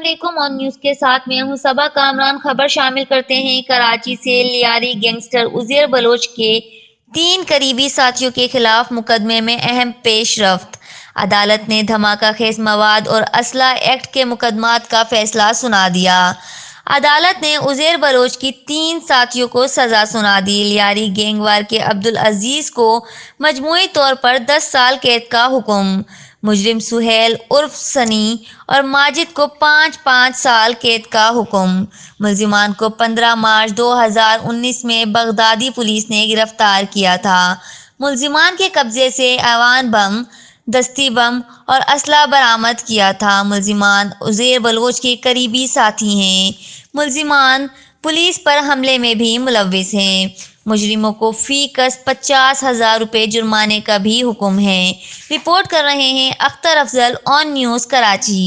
علیکم، آن نیوز کے ساتھ میں ہوں صبا کامران۔ خبر شامل کرتے ہیں کراچی سے۔ لیاری گینگسٹر عزیر بلوچ کے 3 قریبی ساتھیوں کے خلاف مقدمے میں اہم پیش رفت۔ عدالت نے دھماکہ خیز مواد اور اسلحہ ایکٹ کے مقدمات کا فیصلہ سنا دیا۔ عدالت نے عزیر بلوچ کی 3 ساتھیوں کو سزا سنا دی۔ لیاری گینگ وار کے عبدالعزیز کو مجموعی طور پر 10 سال قید کا حکم۔ مجرم سہیل عرف سنی اور ماجد کو 5 سال قید کا حکم۔ ملزمان کو 15 مارچ 2019 میں بغدادی پولیس نے گرفتار کیا تھا۔ ملزمان کے قبضے سے ایوان بم، دستی بم اور اسلحہ برآمد کیا تھا۔ ملزمان عزیر بلوچ کے قریبی ساتھی ہیں۔ ملزمان پولیس پر حملے میں بھی ملوث ہیں۔ مجرموں کو فی کس 50,000 روپے جرمانے کا بھی حکم ہے۔ رپورٹ کر رہے ہیں اختر افضل، آن نیوز کراچی۔